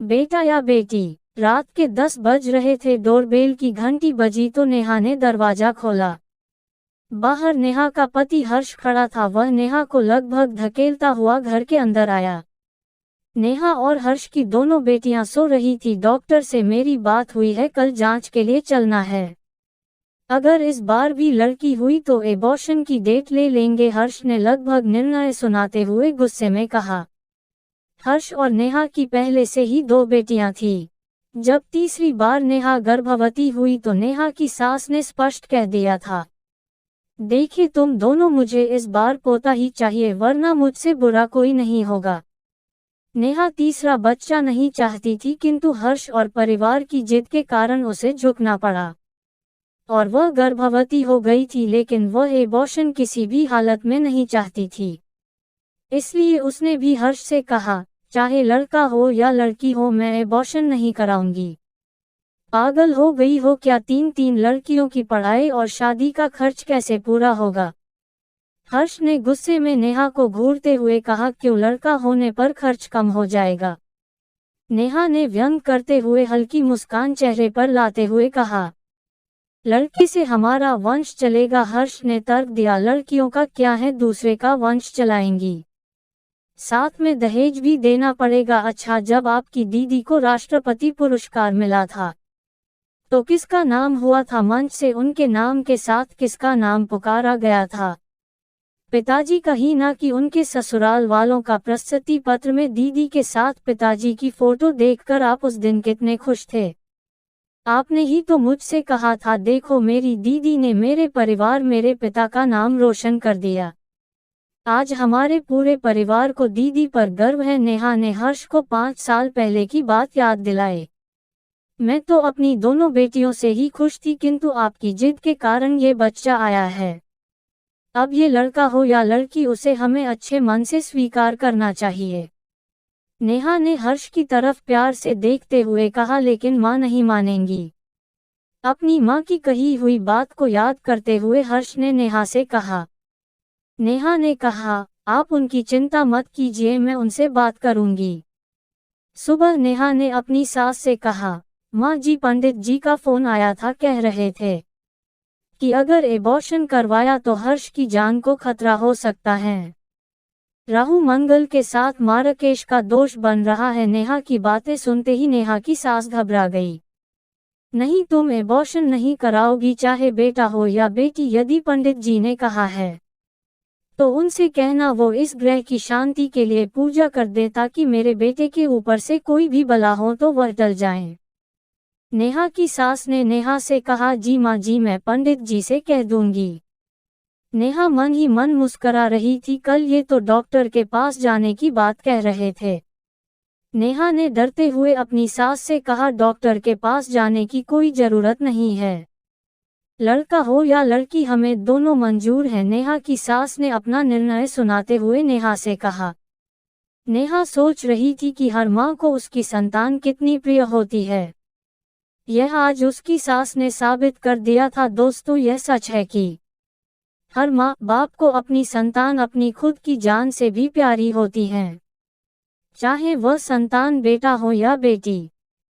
बेटा या बेटी। रात के 10 बज रहे थे। डोरबेल की घंटी बजी तो नेहा ने दरवाजा खोला। बाहर नेहा का पति हर्ष खड़ा था। वह नेहा को लगभग धकेलता हुआ घर के अंदर आया। नेहा और हर्ष की दोनों बेटियां सो रही थी। डॉक्टर से मेरी बात हुई है, कल जांच के लिए चलना है। अगर इस बार भी लड़की हुई तो एबॉर्शन की डेट ले लेंगे, हर्ष ने लगभग निर्णय सुनाते हुए गुस्से में कहा। हर्ष और नेहा की पहले से ही 2 बेटियां थीं। जब तीसरी बार नेहा गर्भवती हुई तो नेहा की सास ने स्पष्ट कह दिया था, देखिए तुम दोनों, मुझे इस बार पोता ही चाहिए, वरना मुझसे बुरा कोई नहीं होगा। नेहा तीसरा बच्चा नहीं चाहती थी, किंतु हर्ष और परिवार की जिद के कारण उसे झुकना पड़ा और वह गर्भवती हो गई थी। लेकिन वह एबॉर्शन किसी भी हालत में नहीं चाहती थी। इसलिए उसने भी हर्ष से कहा, चाहे लड़का हो या लड़की हो, मैं एबॉर्शन नहीं कराऊंगी। पागल हो गई हो क्या? 3 लड़कियों की पढ़ाई और शादी का खर्च कैसे पूरा होगा? हर्ष ने गुस्से में नेहा को घूरते हुए कहा, क्यों, लड़का होने पर खर्च कम हो जाएगा। नेहा ने व्यंग करते हुए हल्की मुस्कान चेहरे पर लाते हुए कहा, लड़की से हमारा वंश चलेगा। हर्ष ने तर्क दिया, लड़कियों का क्या है, दूसरे का वंश चलाएंगी, साथ में दहेज भी देना पड़ेगा। अच्छा, जब आपकी दीदी को राष्ट्रपति पुरस्कार मिला था तो किसका नाम हुआ था? मंच से उनके नाम के साथ किसका नाम पुकारा गया था? पिताजी का ही, ना कि उनके ससुराल वालों का। प्रशस्ति पत्र में दीदी के साथ पिताजी की फोटो देखकर आप उस दिन कितने खुश थे? आपने ही तो मुझसे कहा था, देखो मेरी दीदी ने मेरे परिवार, मेरे पिता का नाम रोशन कर दिया। आज हमारे पूरे परिवार को दीदी पर गर्व है। नेहा ने हर्ष को 5 साल पहले की बात याद दिलाई। मैं तो अपनी दोनों बेटियों से ही खुश थी, किंतु आपकी जिद के कारण ये बच्चा आया है। अब ये लड़का हो या लड़की, उसे हमें अच्छे मन से स्वीकार करना चाहिए। नेहा ने हर्ष की तरफ प्यार से देखते हुए कहा, लेकिन माँ नहीं मानेंगी। अपनी माँ की कही हुई बात को याद करते हुए हर्ष ने नेहा से कहा। नेहा ने कहा, आप उनकी चिंता मत कीजिए, मैं उनसे बात करूंगी। सुबह नेहा ने अपनी सास से कहा, माँ जी, पंडित जी का फोन आया था, कह रहे थे कि अगर एबॉर्शन करवाया तो हर्ष की जान को खतरा हो सकता है। राहु मंगल के साथ मार्गशीर्ष का दोष बन रहा है। नेहा की बातें सुनते ही नेहा की सास घबरा गई। नहीं, तुम एबॉर्शन नहीं कराओगी, चाहे बेटा हो या बेटी। यदि पंडित जी ने कहा है तो उनसे कहना वो इस ग्रह की शांति के लिए पूजा कर दे, ताकि मेरे बेटे के ऊपर से कोई भी बला हो तो वह टल जाए। नेहा की सास ने नेहा से कहा, जी माँ जी, मैं पंडित जी से कह दूंगी। नेहा मन ही मन मुस्करा रही थी, कल ये तो डॉक्टर के पास जाने की बात कह रहे थे। नेहा ने डरते हुए अपनी सास से कहा, डॉक्टर के पास जाने की कोई जरूरत नहीं है, लड़का हो या लड़की, हमें दोनों मंजूर हैं। नेहा की सास ने अपना निर्णय सुनाते हुए नेहा से कहा। नेहा सोच रही थी कि हर माँ को उसकी संतान कितनी प्रिय होती है। यह आज उसकी सास ने साबित कर दिया था। दोस्तों, यह सच है कि हर माँ बाप को अपनी संतान अपनी खुद की जान से भी प्यारी होती है, चाहे वह संतान बेटा हो या बेटी।